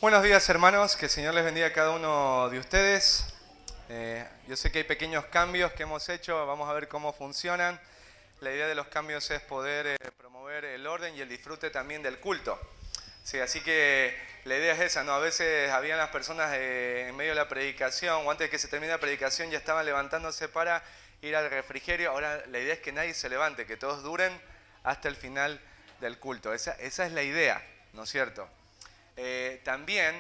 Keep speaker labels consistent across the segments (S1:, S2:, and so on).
S1: Buenos días, hermanos, que el Señor les bendiga a cada uno de ustedes. Yo sé que hay pequeños cambios que hemos hecho, vamos a ver cómo funcionan. La idea de los cambios es poder promover el orden y el disfrute también del culto. Sí, así que la idea es esa, ¿no? A veces habían las personas en medio de la predicación o antes de que se termine la predicación ya estaban levantándose para ir al refrigerio. Ahora la idea es que nadie se levante, que todos duren hasta el final del culto. Esa es la idea, ¿no es cierto? También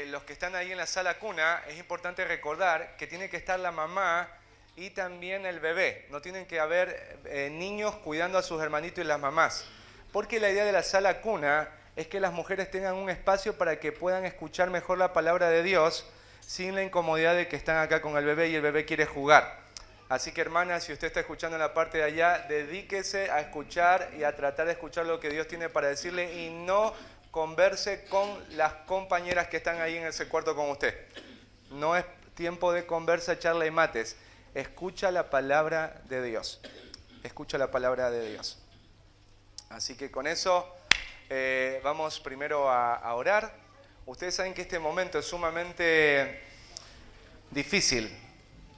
S1: los que están ahí en la sala cuna, es importante recordar que tiene que estar la mamá y también el bebé. No tienen que haber niños cuidando a sus hermanitos y las mamás. Porque la idea de la sala cuna es que las mujeres tengan un espacio para que puedan escuchar mejor la palabra de Dios sin la incomodidad de que están acá con el bebé y el bebé quiere jugar. Así que, hermana, si usted está escuchando en la parte de allá, dedíquese a escuchar y a tratar de escuchar lo que Dios tiene para decirle y no converse con las compañeras que están ahí en ese cuarto con usted. No es tiempo de conversa, charla y mates. Escucha la palabra de Dios. Escucha la palabra de Dios. Así que con eso vamos primero a orar. Ustedes saben que este momento es sumamente difícil,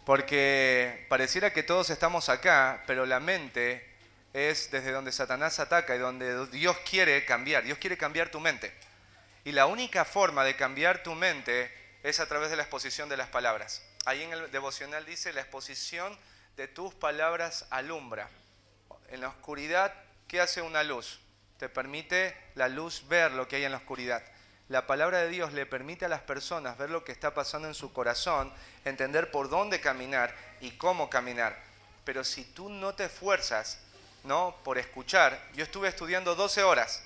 S1: porque pareciera que todos estamos acá, pero la mente es desde donde Satanás ataca y donde Dios quiere cambiar. Dios quiere cambiar tu mente. Y la única forma de cambiar tu mente es a través de la exposición de las palabras. Ahí en el devocional dice, la exposición de tus palabras alumbra. En la oscuridad, ¿qué hace una luz? Te permite la luz ver lo que hay en la oscuridad. La palabra de Dios le permite a las personas ver lo que está pasando en su corazón, entender por dónde caminar y cómo caminar. Pero si tú no te esfuerzas, ¿no?, por escuchar, yo estuve estudiando 12 horas.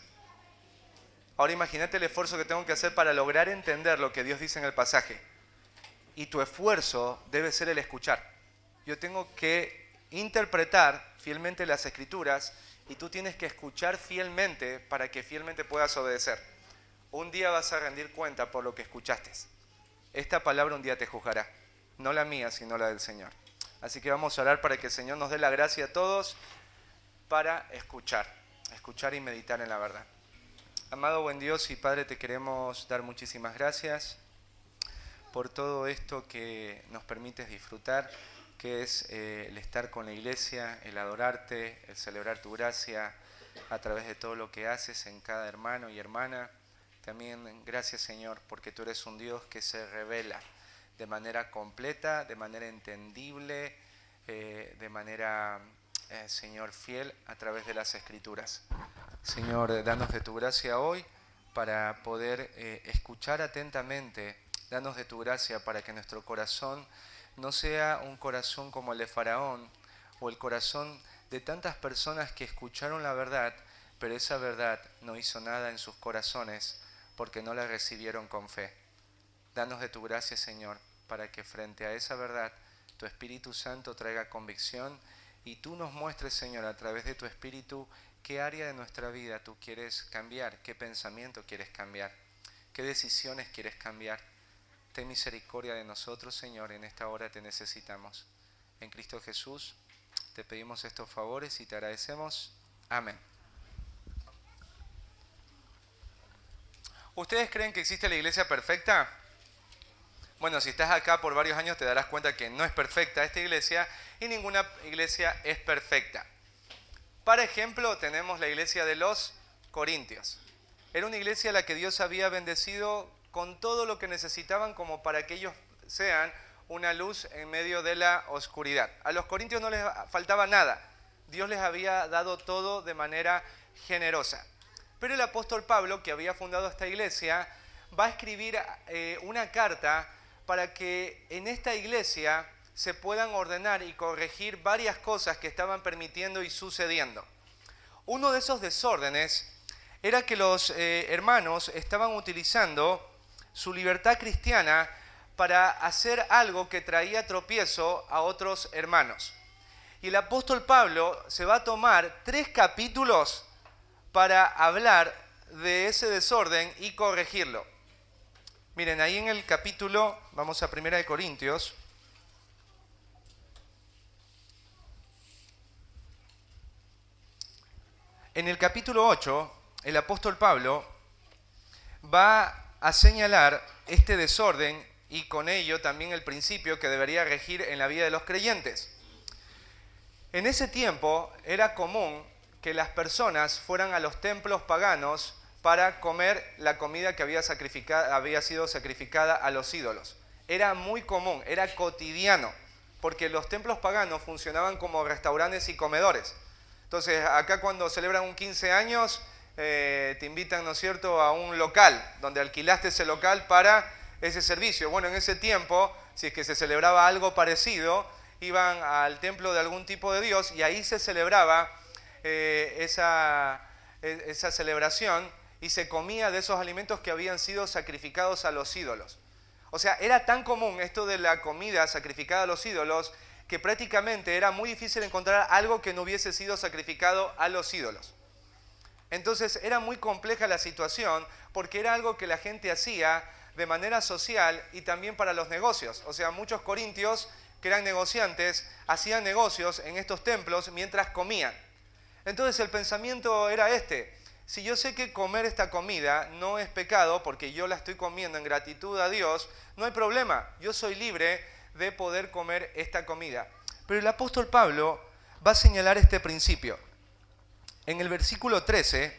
S1: Ahora imagínate el esfuerzo que tengo que hacer para lograr entender lo que Dios dice en el pasaje. Y tu esfuerzo debe ser el escuchar. Yo tengo que interpretar fielmente las Escrituras y tú tienes que escuchar fielmente para que fielmente puedas obedecer. Un día vas a rendir cuenta por lo que escuchaste. Esta palabra un día te juzgará, no la mía, sino la del Señor. Así que vamos a orar para que el Señor nos dé la gracia a todos para escuchar y meditar en la verdad. Amado buen Dios y Padre, te queremos dar muchísimas gracias por todo esto que nos permites disfrutar, que es el estar con la iglesia, el adorarte, el celebrar tu gracia a través de todo lo que haces en cada hermano y hermana. También gracias, Señor, porque tú eres un Dios que se revela de manera completa, de manera entendible, de manera, Señor, fiel a través de las Escrituras. Señor, danos de tu gracia hoy para poder escuchar atentamente. Danos de tu gracia para que nuestro corazón no sea un corazón como el de Faraón o el corazón de tantas personas que escucharon la verdad, pero esa verdad no hizo nada en sus corazones porque no la recibieron con fe. Danos de tu gracia, Señor, para que frente a esa verdad tu Espíritu Santo traiga convicción y tú nos muestres, Señor, a través de tu Espíritu, qué área de nuestra vida tú quieres cambiar, qué pensamiento quieres cambiar, qué decisiones quieres cambiar. Ten misericordia de nosotros, Señor, en esta hora te necesitamos. En Cristo Jesús te pedimos estos favores y te agradecemos. Amén. ¿Ustedes creen que existe la iglesia perfecta? Bueno, si estás acá por varios años te darás cuenta que no es perfecta esta iglesia y ninguna iglesia es perfecta. Para ejemplo, tenemos la iglesia de los Corintios. Era una iglesia a la que Dios había bendecido con todo lo que necesitaban como para que ellos sean una luz en medio de la oscuridad. A los corintios no les faltaba nada. Dios les había dado todo de manera generosa. Pero el apóstol Pablo, que había fundado esta iglesia, va a escribir una carta para que en esta iglesia se puedan ordenar y corregir varias cosas que estaban permitiendo y sucediendo. Uno de esos desórdenes era que los hermanos estaban utilizando su libertad cristiana para hacer algo que traía tropiezo a otros hermanos. Y el apóstol Pablo se va a tomar 3 capítulos para hablar de ese desorden y corregirlo. Miren, ahí en el capítulo, vamos a 1 Corintios. En el capítulo 8, el apóstol Pablo va a señalar este desorden y con ello también el principio que debería regir en la vida de los creyentes. En ese tiempo era común que las personas fueran a los templos paganos para comer la comida que había sido sacrificada a los ídolos. Era muy común, era cotidiano, porque los templos paganos funcionaban como restaurantes y comedores. Entonces, acá cuando celebran un 15 años, te invitan, ¿no es cierto?, a un local, donde alquilaste ese local para ese servicio. Bueno, en ese tiempo, si es que se celebraba algo parecido, iban al templo de algún tipo de Dios y ahí se celebraba esa celebración y se comía de esos alimentos que habían sido sacrificados a los ídolos. O sea, era tan común esto de la comida sacrificada a los ídolos que prácticamente era muy difícil encontrar algo que no hubiese sido sacrificado a los ídolos. Entonces era muy compleja la situación porque era algo que la gente hacía de manera social y también para los negocios. O sea, muchos corintios que eran negociantes hacían negocios en estos templos mientras comían. Entonces el pensamiento era este: si yo sé que comer esta comida no es pecado porque yo la estoy comiendo en gratitud a Dios, no hay problema, yo soy libre de poder comer esta comida. Pero el apóstol Pablo va a señalar este principio. En el versículo 13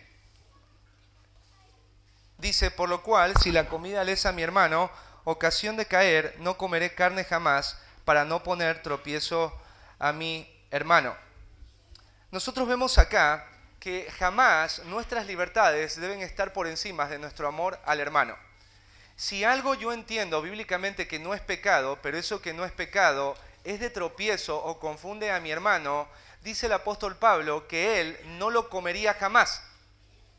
S1: dice: por lo cual, si la comida le es a mi hermano ocasión de caer, no comeré carne jamás para no poner tropiezo a mi hermano. Nosotros vemos acá que jamás nuestras libertades deben estar por encima de nuestro amor al hermano. Si algo yo entiendo bíblicamente que no es pecado, pero eso que no es pecado es de tropiezo o confunde a mi hermano, dice el apóstol Pablo que él no lo comería jamás.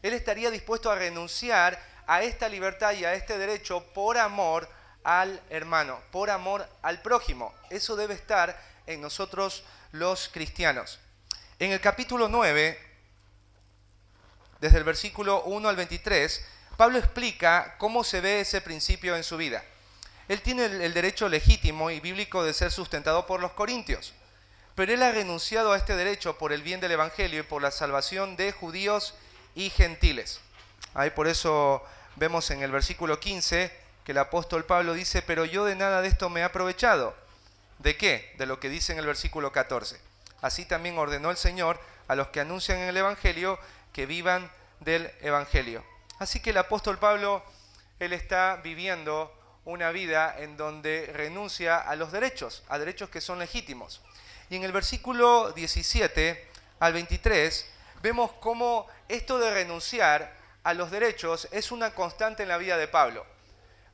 S1: Él estaría dispuesto a renunciar a esta libertad y a este derecho por amor al hermano, por amor al prójimo. Eso debe estar en nosotros los cristianos. En el capítulo 9, desde el versículo 1 al 23, Pablo explica cómo se ve ese principio en su vida. Él tiene el derecho legítimo y bíblico de ser sustentado por los corintios, pero él ha renunciado a este derecho por el bien del evangelio y por la salvación de judíos y gentiles. Ahí por eso vemos en el versículo 15 que el apóstol Pablo dice: pero yo de nada de esto me he aprovechado. ¿De qué? De lo que dice en el versículo 14. Así también ordenó el Señor a los que anuncian en el evangelio que vivan del evangelio. Así que el apóstol Pablo, él está viviendo una vida en donde renuncia a los derechos, a derechos que son legítimos. Y en el versículo 17 al 23 vemos cómo esto de renunciar a los derechos es una constante en la vida de Pablo.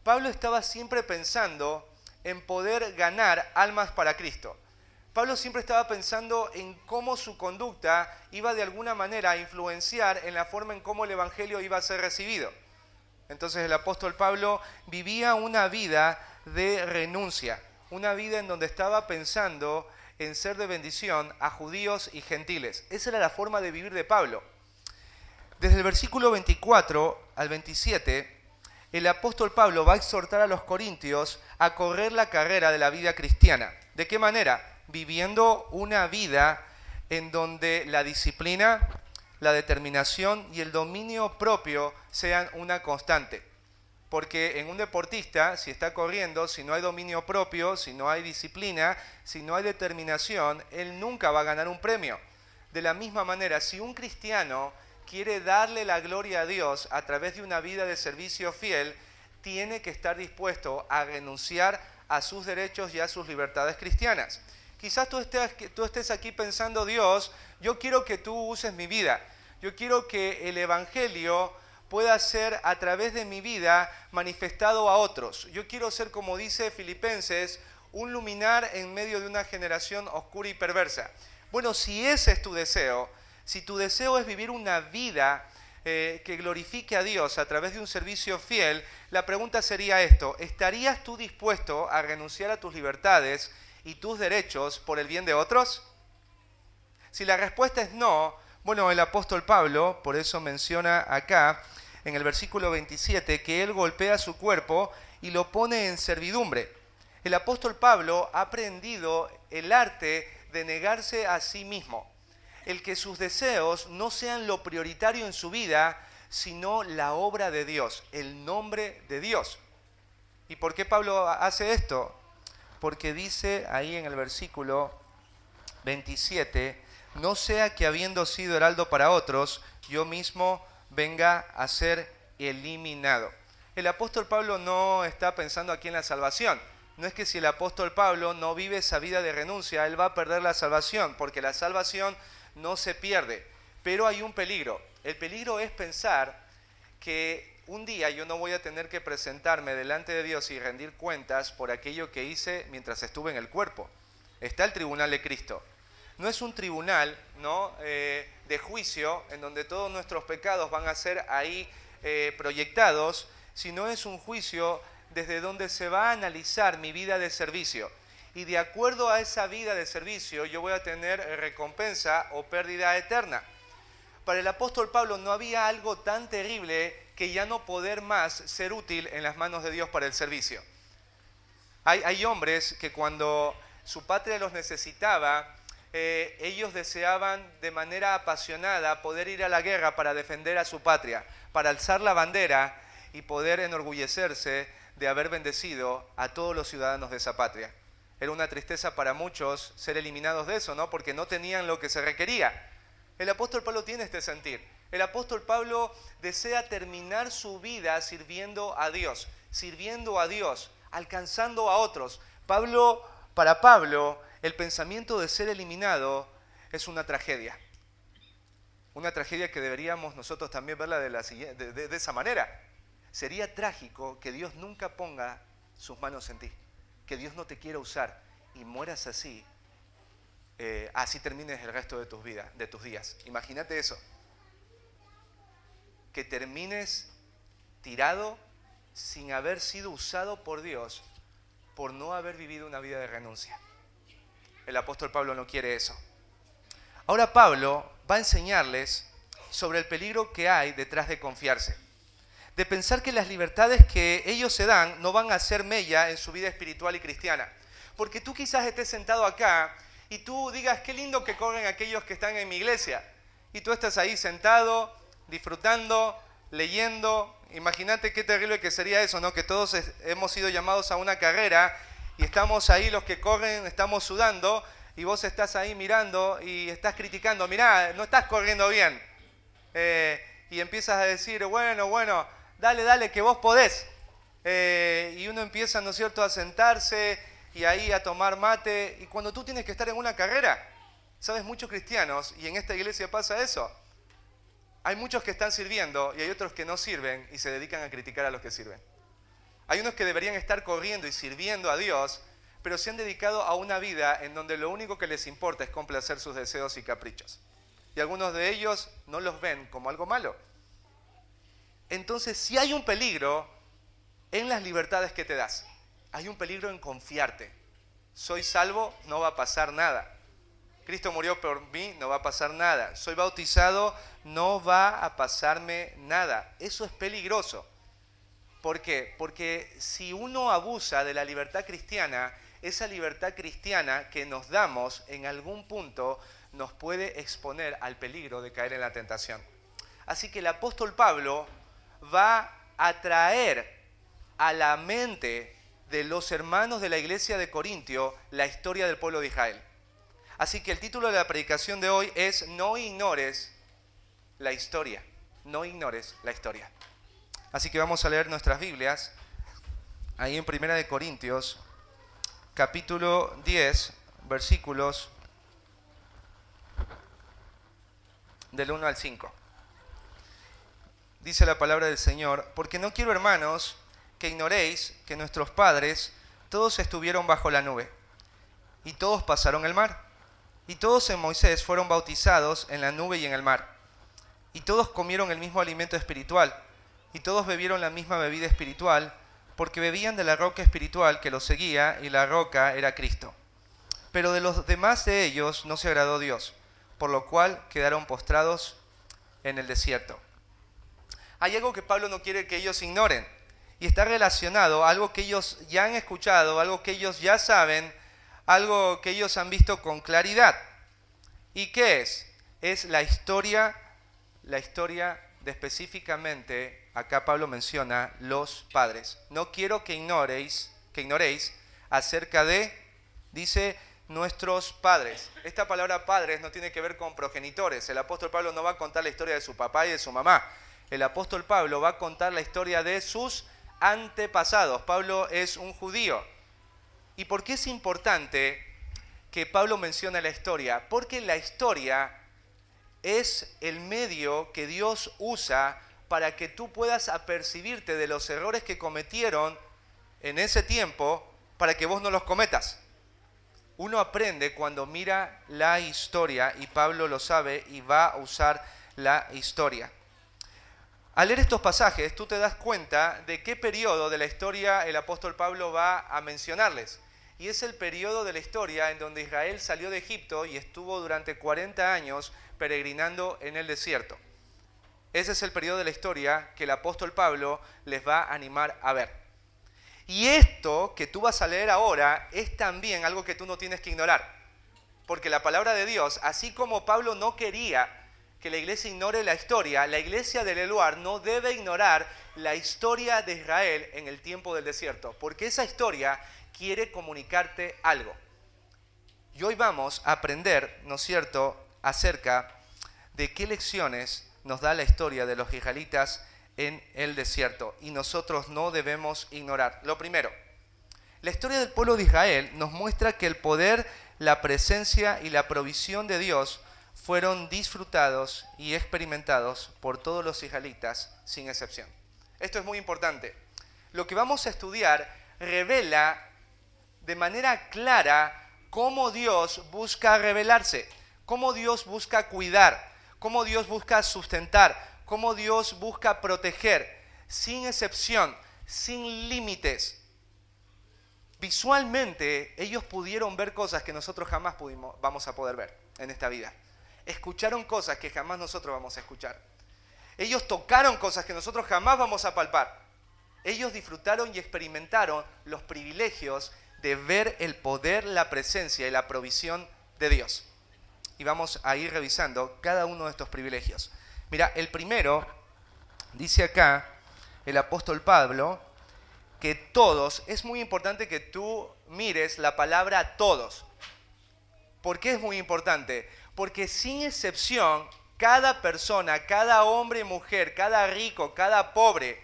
S1: Pablo estaba siempre pensando en poder ganar almas para Cristo. Pablo siempre estaba pensando en cómo su conducta iba de alguna manera a influenciar en la forma en cómo el evangelio iba a ser recibido. Entonces el apóstol Pablo vivía una vida de renuncia, una vida en donde estaba pensando en ser de bendición a judíos y gentiles. Esa era la forma de vivir de Pablo. Desde el versículo 24 al 27, el apóstol Pablo va a exhortar a los corintios a correr la carrera de la vida cristiana. ¿De qué manera? Viviendo una vida en donde la disciplina, la determinación y el dominio propio sean una constante. Porque en un deportista, si está corriendo, si no hay dominio propio, si no hay disciplina, si no hay determinación, él nunca va a ganar un premio. De la misma manera, si un cristiano quiere darle la gloria a Dios a través de una vida de servicio fiel, tiene que estar dispuesto a renunciar a sus derechos y a sus libertades cristianas. Quizás tú estés aquí pensando: Dios, yo quiero que tú uses mi vida. Yo quiero que el evangelio pueda ser a través de mi vida manifestado a otros. Yo quiero ser, como dice Filipenses, un luminar en medio de una generación oscura y perversa. Bueno, si ese es tu deseo, si tu deseo es vivir una vida que glorifique a Dios a través de un servicio fiel, la pregunta sería esto: ¿estarías tú dispuesto a renunciar a tus libertades y tus derechos por el bien de otros? Si la respuesta es no, bueno, el apóstol Pablo por eso menciona acá en el versículo 27 que él golpea su cuerpo y lo pone en servidumbre. El apóstol Pablo ha aprendido el arte de negarse a sí mismo. El que sus deseos no sean lo prioritario en su vida, sino la obra de Dios, el nombre de Dios. ¿Y por qué Pablo hace esto? Porque dice ahí en el versículo 27, no sea que habiendo sido heraldo para otros, yo mismo venga a ser eliminado. El apóstol Pablo no está pensando aquí en la salvación. No es que si el apóstol Pablo no vive esa vida de renuncia, él va a perder la salvación, porque la salvación no se pierde. Pero hay un peligro. El peligro es pensar que un día yo no voy a tener que presentarme delante de Dios y rendir cuentas por aquello que hice mientras estuve en el cuerpo. Está el tribunal de Cristo. No es un tribunal, ¿no? De juicio en donde todos nuestros pecados van a ser ahí proyectados, sino es un juicio desde donde se va a analizar mi vida de servicio. Y de acuerdo a esa vida de servicio yo voy a tener recompensa o pérdida eterna. Para el apóstol Pablo no había algo tan terrible que ya no poder más ser útil en las manos de Dios para el servicio. Hay hombres que cuando su patria los necesitaba, ellos deseaban de manera apasionada poder ir a la guerra para defender a su patria, para alzar la bandera y poder enorgullecerse de haber bendecido a todos los ciudadanos de esa patria. Era una tristeza para muchos ser eliminados de eso, ¿no? Porque no tenían lo que se requería. El apóstol Pablo tiene este sentir. El apóstol Pablo desea terminar su vida sirviendo a Dios, alcanzando a otros. Para Pablo, el pensamiento de ser eliminado es una tragedia. Una tragedia que deberíamos nosotros también verla de esa manera. Sería trágico que Dios nunca ponga sus manos en ti, que Dios no te quiera usar y mueras así, así termines el resto de tus días. Imagínate eso, que termines tirado sin haber sido usado por Dios por no haber vivido una vida de renuncia. El apóstol Pablo no quiere eso. Ahora Pablo va a enseñarles sobre el peligro que hay detrás de confiarse, de pensar que las libertades que ellos se dan no van a hacer mella en su vida espiritual y cristiana. Porque tú quizás estés sentado acá y tú digas, qué lindo que corren aquellos que están en mi iglesia. Y tú estás ahí sentado, disfrutando, leyendo. Imagínate qué terrible que sería eso, ¿no? Que todos hemos sido llamados a una carrera y estamos ahí los que corren, estamos sudando y vos estás ahí mirando y estás criticando, mirá, no estás corriendo bien. Y empiezas a decir, bueno, dale, que vos podés. Y uno empieza, ¿no es cierto?, a sentarse y ahí a tomar mate. Y cuando tú tienes que estar en una carrera, ¿sabes? Muchos cristianos, y en esta iglesia pasa eso, hay muchos que están sirviendo y hay otros que no sirven y se dedican a criticar a los que sirven. Hay unos que deberían estar corriendo y sirviendo a Dios, pero se han dedicado a una vida en donde lo único que les importa es complacer sus deseos y caprichos. Y algunos de ellos no los ven como algo malo. Entonces, si hay un peligro en las libertades que te das, hay un peligro en confiarte. Soy salvo, no va a pasar nada. Cristo murió por mí, no va a pasar nada. Soy bautizado, no va a pasarme nada. Eso es peligroso. ¿Por qué? Porque si uno abusa de la libertad cristiana, esa libertad cristiana que nos damos en algún punto nos puede exponer al peligro de caer en la tentación. Así que el apóstol Pablo va a traer a la mente de los hermanos de la iglesia de Corintio la historia del pueblo de Israel. Así que el título de la predicación de hoy es No ignores la historia. No ignores la historia. Así que vamos a leer nuestras Biblias ahí en 1 de Corintios, capítulo 10, versículos del 1 al 5. Dice la palabra del Señor: porque no quiero, hermanos, que ignoréis que nuestros padres todos estuvieron bajo la nube, y todos pasaron el mar, y todos en Moisés fueron bautizados en la nube y en el mar, y todos comieron el mismo alimento espiritual, y todos bebieron la misma bebida espiritual, porque bebían de la roca espiritual que los seguía, y la roca era Cristo. Pero de los demás de ellos no se agradó Dios, por lo cual quedaron postrados en el desierto. Hay algo que Pablo no quiere que ellos ignoren, y está relacionado a algo que ellos ya han escuchado, algo que ellos ya saben, algo que ellos han visto con claridad. ¿Y qué es? Es la historia de específicamente, acá Pablo menciona los padres. No quiero que ignoréis acerca de, dice, nuestros padres. Esta palabra padres no tiene que ver con progenitores. El apóstol Pablo no va a contar la historia de su papá y de su mamá. El apóstol Pablo va a contar la historia de sus antepasados. Pablo es un judío. ¿Y por qué es importante que Pablo mencione la historia? Porque la historia es el medio que Dios usa para que tú puedas apercibirte de los errores que cometieron en ese tiempo para que vos no los cometas. Uno aprende cuando mira la historia y Pablo lo sabe y va a usar la historia. Al leer estos pasajes tú te das cuenta de qué periodo de la historia el apóstol Pablo va a mencionarles. Y es el periodo de la historia en donde Israel salió de Egipto y estuvo durante 40 años peregrinando en el desierto. Ese es el periodo de la historia que el apóstol Pablo les va a animar a ver. Y esto que tú vas a leer ahora es también algo que tú no tienes que ignorar. Porque la palabra de Dios, así como Pablo no quería que la iglesia ignore la historia, la iglesia del Eluar no debe ignorar la historia de Israel en el tiempo del desierto. Porque esa historia quiere comunicarte algo. Y hoy vamos a aprender, ¿no es cierto?, acerca de qué lecciones nos da la historia de los israelitas en el desierto. Y nosotros no debemos ignorar. Lo primero, la historia del pueblo de Israel nos muestra que el poder, la presencia y la provisión de Dios fueron disfrutados y experimentados por todos los israelitas sin excepción. Esto es muy importante. Lo que vamos a estudiar revela de manera clara cómo Dios busca revelarse, cómo Dios busca cuidar, cómo Dios busca sustentar, cómo Dios busca proteger, sin excepción, sin límites. Visualmente, ellos pudieron ver cosas que nosotros jamás vamos a poder ver en esta vida. Escucharon cosas que jamás nosotros vamos a escuchar. Ellos tocaron cosas que nosotros jamás vamos a palpar. Ellos disfrutaron y experimentaron los privilegios de ver el poder, la presencia y la provisión de Dios. Y vamos a ir revisando cada uno de estos privilegios. Mira, el primero, dice acá el apóstol Pablo, que todos, es muy importante que tú mires la palabra todos. ¿Por qué es muy importante? Porque sin excepción, cada persona, cada hombre y mujer, cada rico, cada pobre,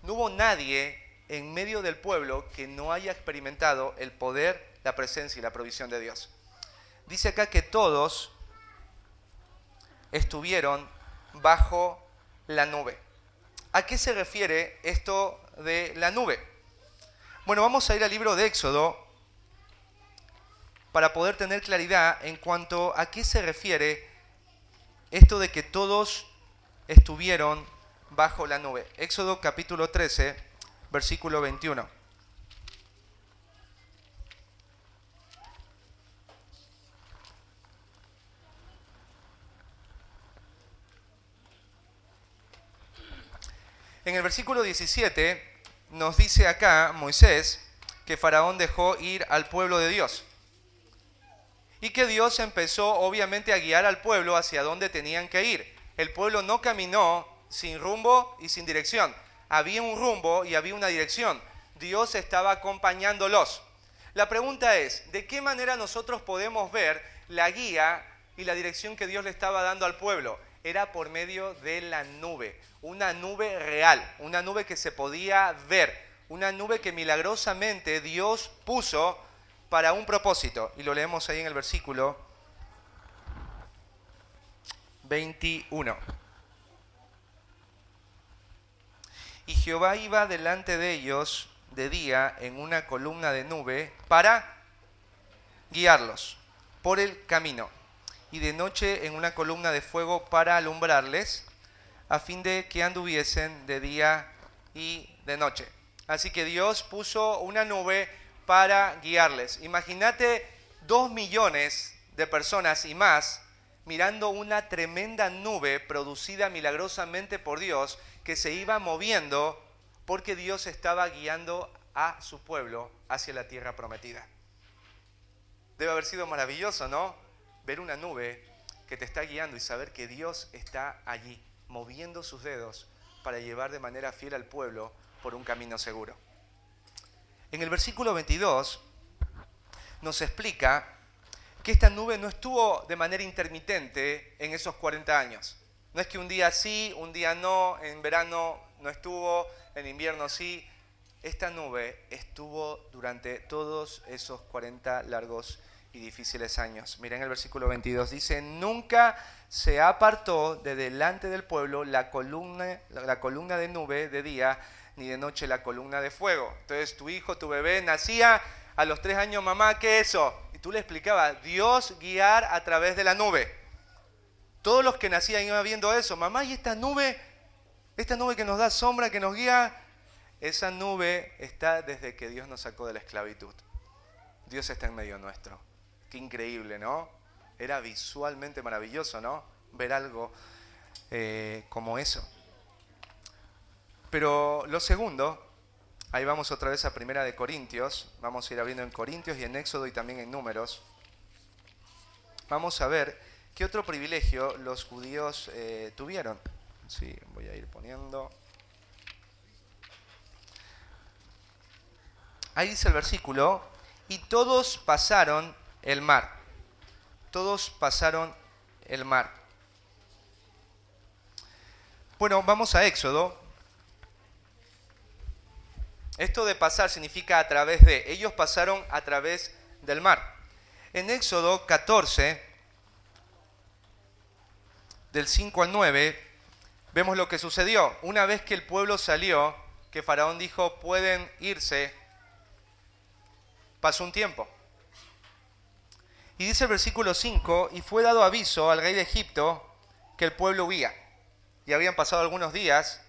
S1: no hubo nadie en medio del pueblo que no haya experimentado el poder, la presencia y la provisión de Dios. Dice acá que todos estuvieron bajo la nube. ¿A qué se refiere esto de la nube? Bueno, vamos a ir al libro de Éxodo para poder tener claridad en cuanto a qué se refiere esto de que todos estuvieron bajo la nube. Éxodo capítulo 13, versículo 21. En el versículo 17 nos dice acá Moisés que Faraón dejó ir al pueblo de Dios. Y que Dios empezó obviamente a guiar al pueblo hacia donde tenían que ir. El pueblo no caminó sin rumbo y sin dirección. Había un rumbo y había una dirección. Dios estaba acompañándolos. La pregunta es, ¿de qué manera nosotros podemos ver la guía y la dirección que Dios le estaba dando al pueblo? Era por medio de la nube, una nube real, una nube que se podía ver, una nube que milagrosamente Dios puso para un propósito. Y lo leemos ahí en el versículo 21. Y Jehová iba delante de ellos de día en una columna de nube para guiarlos por el camino, y de noche en una columna de fuego para alumbrarles, a fin de que anduviesen de día y de noche. Así que Dios puso una nube para guiarles. Imagínate 2 millones de personas y más mirando una tremenda nube producida milagrosamente por Dios que se iba moviendo porque Dios estaba guiando a su pueblo hacia la tierra prometida. Debe haber sido maravilloso, ¿no? Ver una nube que te está guiando y saber que Dios está allí. moviendo sus dedos para llevar de manera fiel al pueblo por un camino seguro. En el versículo 22 nos explica que esta nube no estuvo de manera intermitente en esos 40 años. No es que un día sí, un día no, en verano no estuvo, en invierno sí. Esta nube estuvo durante todos esos 40 largos y difíciles años. Miren el versículo 22, dice: nunca se apartó de delante del pueblo la columna de nube de día, ni de noche la columna de fuego. Entonces tu hijo, tu bebé, nacía a los 3 años, mamá, ¿qué es eso? Y tú le explicabas, Dios guiar a través de la nube. Todos los que nacían iban viendo eso, mamá, ¿y esta nube que nos da sombra, que nos guía? Esa nube está desde que Dios nos sacó de la esclavitud. Dios está en medio nuestro. Qué increíble, ¿no? Era visualmente maravilloso, ¿no? Ver algo como eso. Pero lo segundo, ahí vamos otra vez a Primera de Corintios. Vamos a ir abriendo en Corintios y en Éxodo y también en Números. Vamos a ver qué otro privilegio los judíos tuvieron. Sí, voy a ir poniendo. Ahí dice el versículo: y todos pasaron el mar. Todos pasaron el mar. Bueno, vamos a Éxodo. Esto de pasar significa a través de. Ellos pasaron a través del mar. En Éxodo 14, del 5 al 9, vemos lo que sucedió. Una vez que el pueblo salió, que Faraón dijo, pueden irse, pasó un tiempo. Y dice el versículo 5, y fue dado aviso al rey de Egipto que el pueblo huía. Y habían pasado algunos días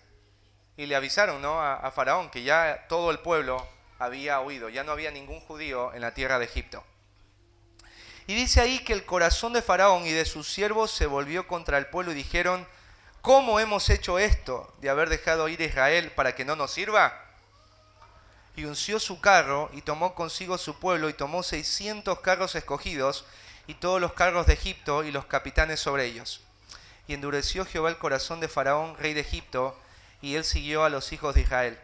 S1: y le avisaron, ¿no?, a Faraón que ya todo el pueblo había huido, ya no había ningún judío en la tierra de Egipto. Y dice ahí que el corazón de Faraón y de sus siervos se volvió contra el pueblo y dijeron, ¿cómo hemos hecho esto de haber dejado ir a Israel para que no nos sirva? Y unció su carro y tomó consigo su pueblo y tomó 600 carros escogidos y todos los carros de Egipto y los capitanes sobre ellos. Y endureció Jehová el corazón de Faraón, rey de Egipto, y él siguió a los hijos de Israel.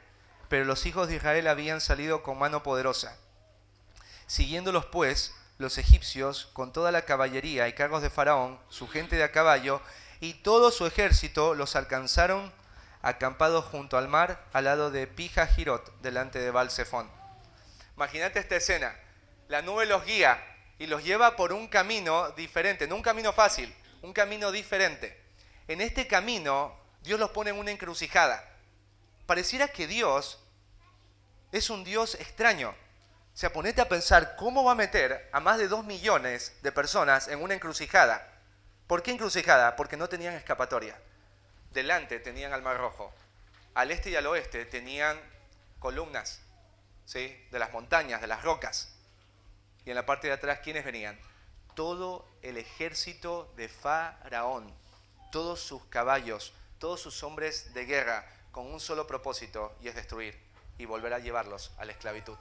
S1: Pero los hijos de Israel habían salido con mano poderosa. Siguiéndolos pues los egipcios con toda la caballería y carros de Faraón, su gente de a caballo y todo su ejército, los alcanzaron acampados junto al mar, al lado de Pija-Jirot, delante de Baal-Zephón. Imagínate esta escena. La nube los guía y los lleva por un camino diferente, no un camino fácil, un camino diferente. En este camino, Dios los pone en una encrucijada. Pareciera que Dios es un Dios extraño. O sea, ponete a pensar cómo va a meter a más de 2 millones de personas en una encrucijada. ¿Por qué encrucijada? Porque no tenían escapatoria. Delante tenían al Mar Rojo. Al este y al oeste tenían columnas, ¿sí?, de las montañas, de las rocas. Y en la parte de atrás, ¿quiénes venían? Todo el ejército de Faraón, todos sus caballos, todos sus hombres de guerra, con un solo propósito, y es destruir y volver a llevarlos a la esclavitud.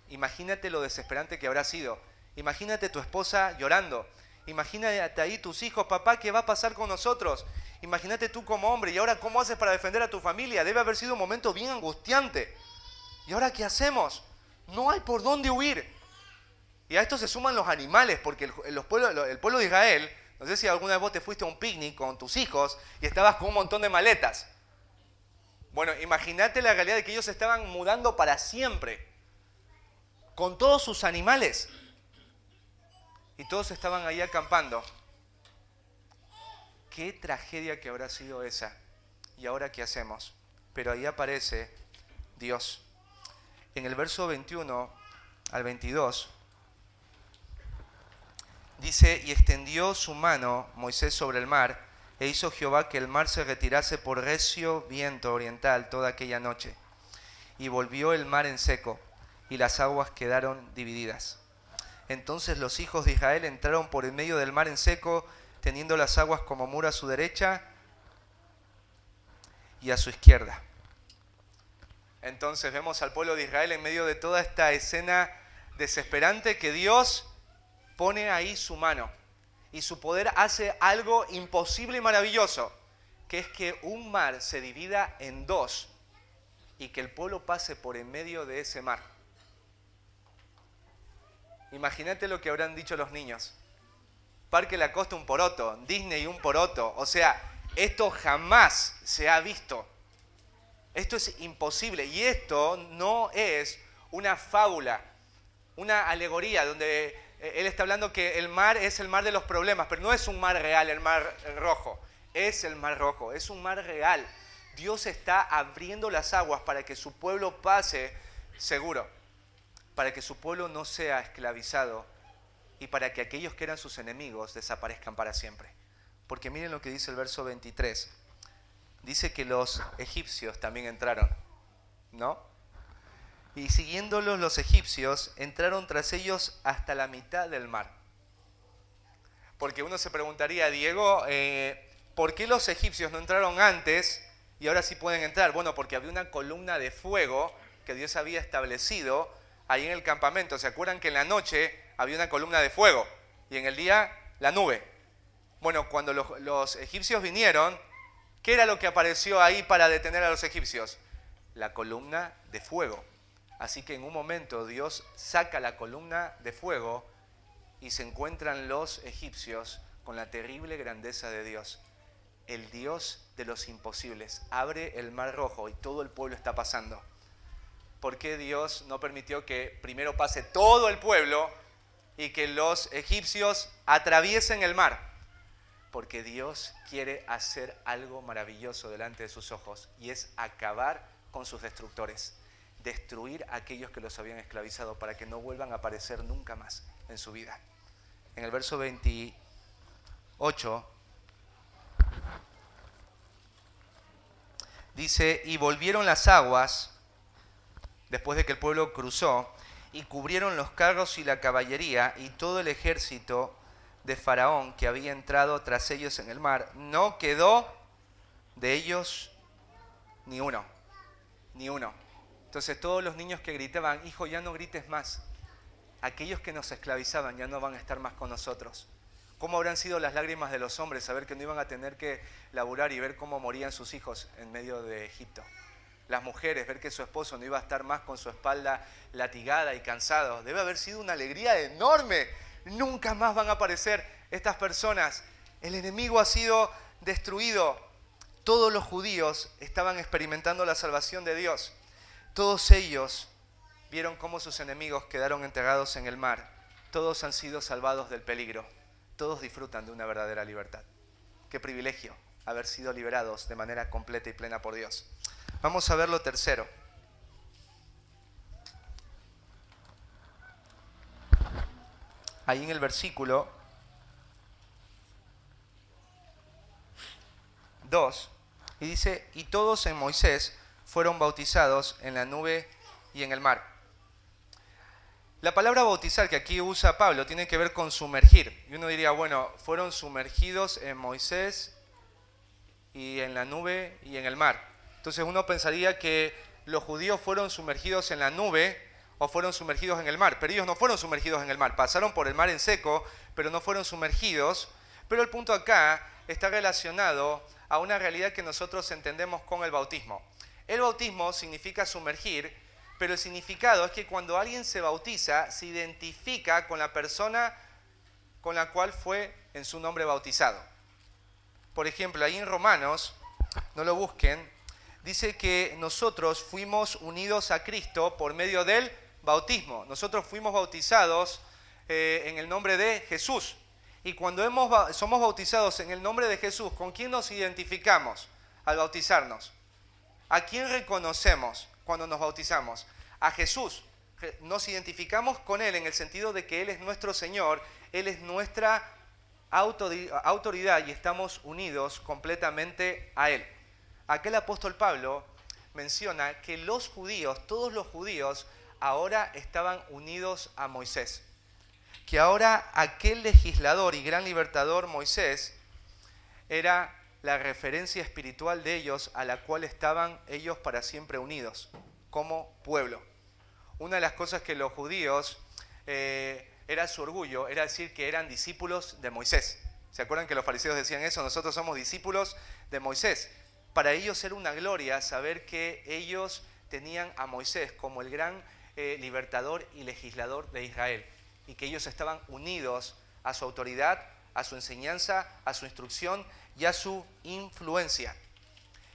S1: Imagínate lo desesperante que habrá sido. Imagínate tu esposa llorando. Imagínate ahí tus hijos, papá, ¿qué va a pasar con nosotros? Imagínate tú como hombre, ¿y ahora cómo haces para defender a tu familia? Debe haber sido un momento bien angustiante. ¿Y ahora qué hacemos? No hay por dónde huir. Y a esto se suman los animales, porque el pueblo de Israel, no sé si alguna vez vos te fuiste a un picnic con tus hijos y estabas con un montón de maletas. Bueno, imagínate la realidad de que ellos se estaban mudando para siempre, con todos sus animales. Y todos estaban ahí acampando. Qué tragedia que habrá sido esa. ¿Y ahora qué hacemos? Pero ahí aparece Dios. En el verso 21 al 22, dice, y extendió su mano Moisés sobre el mar, e hizo Jehová que el mar se retirase por recio viento oriental toda aquella noche. Y volvió el mar en seco, y las aguas quedaron divididas. Entonces los hijos de Israel entraron por el medio del mar en seco, teniendo las aguas como muro a su derecha y a su izquierda. Entonces vemos al pueblo de Israel en medio de toda esta escena desesperante que Dios pone ahí su mano. Y su poder hace algo imposible y maravilloso. que es que un mar se divida en dos y que el pueblo pase por en medio de ese mar. Imagínate lo que habrán dicho los niños. Parque La Costa un poroto, Disney un poroto. O sea, esto jamás se ha visto. Esto es imposible. Y esto no es una fábula, una alegoría donde él está hablando que el mar es el mar de los problemas, pero no es un mar real, el mar rojo. Es el mar rojo, es un mar real. Dios está abriendo las aguas para que su pueblo pase seguro, para que su pueblo no sea esclavizado y para que aquellos que eran sus enemigos desaparezcan para siempre. Porque miren lo que dice el verso 23. Dice que los egipcios también entraron, ¿no? Y siguiéndolos los egipcios, entraron tras ellos hasta la mitad del mar. Porque uno se preguntaría, Diego, ¿por qué los egipcios no entraron antes y ahora sí pueden entrar? Bueno, porque había una columna de fuego que Dios había establecido ahí en el campamento. ¿Se acuerdan que en la noche había una columna de fuego y en el día la nube? Bueno, cuando los egipcios vinieron, ¿qué era lo que apareció ahí para detener a los egipcios? La columna de fuego. Así que en un momento Dios saca la columna de fuego y se encuentran los egipcios con la terrible grandeza de Dios. El Dios de los imposibles abre el mar rojo y todo el pueblo está pasando. ¿Por qué Dios no permitió que primero pase todo el pueblo y que los egipcios atraviesen el mar? Porque Dios quiere hacer algo maravilloso delante de sus ojos y es acabar con sus destructores, destruir a aquellos que los habían esclavizado para que no vuelvan a aparecer nunca más en su vida. En el verso 28 dice, y volvieron las aguas después de que el pueblo cruzó y cubrieron los carros y la caballería y todo el ejército de Faraón que había entrado tras ellos en el mar. No quedó de ellos ni uno, ni uno. Entonces todos los niños que gritaban, hijo, ya no grites más. Aquellos que nos esclavizaban ya no van a estar más con nosotros. ¿Cómo habrán sido las lágrimas de los hombres saber que no iban a tener que laburar y ver cómo morían sus hijos en medio de Egipto? Las mujeres, ver que su esposo no iba a estar más con su espalda latigada y cansado. Debe haber sido una alegría enorme. Nunca más van a aparecer estas personas. El enemigo ha sido destruido. Todos los judíos estaban experimentando la salvación de Dios. Todos ellos vieron cómo sus enemigos quedaron enterrados en el mar. Todos han sido salvados del peligro. Todos disfrutan de una verdadera libertad. Qué privilegio haber sido liberados de manera completa y plena por Dios. Vamos a ver lo tercero. Ahí en el versículo 2, y dice, y todos en Moisés fueron bautizados en la nube y en el mar. La palabra bautizar que aquí usa Pablo tiene que ver con sumergir. Y uno diría, bueno, fueron sumergidos en Moisés y en la nube y en el mar. Entonces uno pensaría que los judíos fueron sumergidos en la nube o fueron sumergidos en el mar. Pero ellos no fueron sumergidos en el mar. Pasaron por el mar en seco, pero no fueron sumergidos. Pero el punto acá está relacionado a una realidad que nosotros entendemos con el bautismo. El bautismo significa sumergir, pero el significado es que cuando alguien se bautiza, se identifica con la persona con la cual fue en su nombre bautizado. Por ejemplo, ahí en Romanos, no lo busquen, dice que nosotros fuimos unidos a Cristo por medio del bautismo. Nosotros fuimos bautizados en el nombre de Jesús. Y cuando somos bautizados en el nombre de Jesús, ¿con quién nos identificamos al bautizarnos? ¿A quién reconocemos cuando nos bautizamos? A Jesús. Nos identificamos con Él en el sentido de que Él es nuestro Señor, Él es nuestra autoridad y estamos unidos completamente a Él. Acá el apóstol Pablo menciona que los judíos, todos los judíos, ahora estaban unidos a Moisés. Que ahora aquel legislador y gran libertador Moisés era la referencia espiritual de ellos a la cual estaban ellos para siempre unidos como pueblo. Una de las cosas que los judíos era su orgullo, era decir que eran discípulos de Moisés. ¿Se acuerdan que los fariseos decían eso? Nosotros somos discípulos de Moisés. Para ellos era una gloria saber que ellos tenían a Moisés como el gran libertador y legislador de Israel, y que ellos estaban unidos a su autoridad, a su enseñanza, a su instrucción y a su influencia.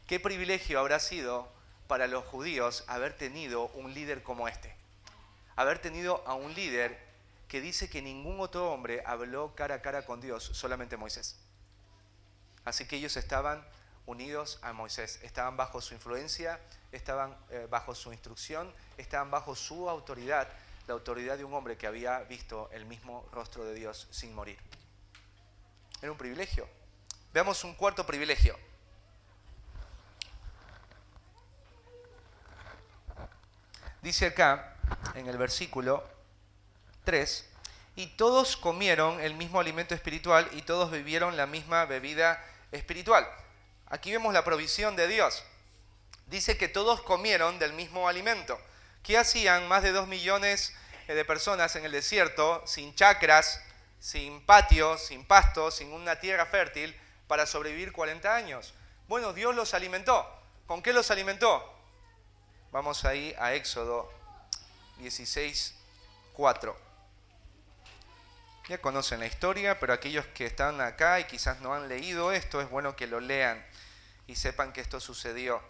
S1: Qué privilegio habrá sido para los judíos haber tenido un líder como este. Haber tenido a un líder que dice que ningún otro hombre habló cara a cara con Dios, solamente Moisés. Así que ellos estaban unidos a Moisés, estaban bajo su influencia, estaban bajo su instrucción, estaban bajo su autoridad, la autoridad de un hombre que había visto el mismo rostro de Dios sin morir. Era un privilegio. Veamos un cuarto privilegio. Dice acá, en el versículo 3, y todos comieron el mismo alimento espiritual y todos bebieron la misma bebida espiritual. Aquí vemos la provisión de Dios. Dice que todos comieron del mismo alimento. ¿Qué hacían más de 2 millones de personas en el desierto, sin chacras, sin patios, sin pastos, sin una tierra fértil, para sobrevivir 40 años? Bueno, Dios los alimentó. ¿Con qué los alimentó? Vamos ahí a Éxodo 16:4. Ya conocen la historia, pero aquellos que están acá y quizás no han leído esto, es bueno que lo lean y sepan que esto sucedió.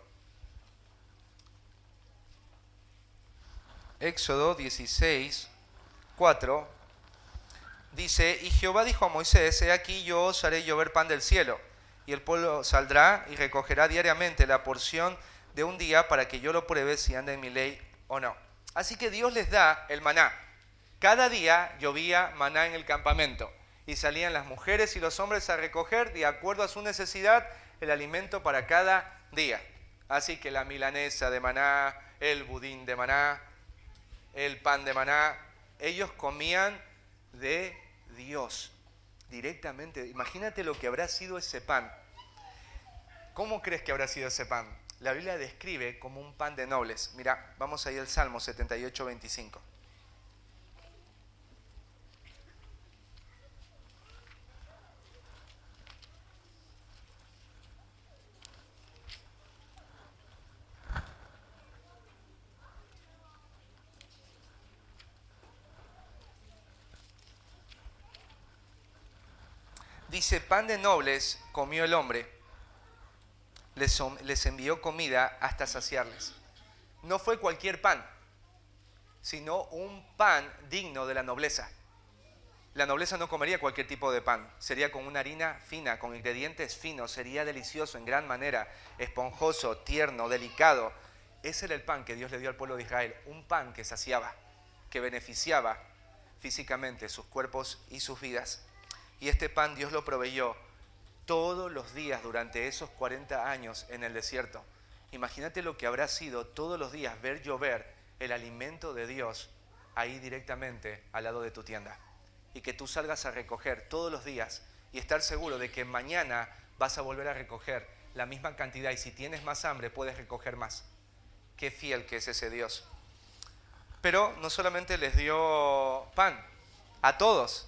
S1: Éxodo 16:4 dice, y Jehová dijo a Moisés, he aquí yo os haré llover pan del cielo, y el pueblo saldrá y recogerá diariamente la porción de un día para que yo lo pruebe si anda en mi ley o no. Así que Dios les da el maná. Cada día llovía maná en el campamento y salían las mujeres y los hombres a recoger de acuerdo a su necesidad el alimento para cada día. Así que la milanesa de maná, el budín de maná, el pan de maná, ellos comían de Dios directamente. Imagínate lo que habrá sido ese pan. ¿Cómo crees que habrá sido ese pan? La Biblia describe como un pan de nobles. Mira, vamos ahí al Salmo 78:25. Dice, pan de nobles comió el hombre, les envió comida hasta saciarles. No fue cualquier pan, sino un pan digno de la nobleza. La nobleza no comería cualquier tipo de pan, sería con una harina fina, con ingredientes finos, sería delicioso en gran manera, esponjoso, tierno, delicado. Ese era el pan que Dios le dio al pueblo de Israel, un pan que saciaba, que beneficiaba físicamente sus cuerpos y sus vidas. Y este pan Dios lo proveyó todos los días durante esos 40 años en el desierto. Imagínate lo que habrá sido todos los días ver llover el alimento de Dios ahí directamente al lado de tu tienda. Y que tú salgas a recoger todos los días y estar seguro de que mañana vas a volver a recoger la misma cantidad y si tienes más hambre puedes recoger más. Qué fiel que es ese Dios. Pero no solamente les dio pan a todos,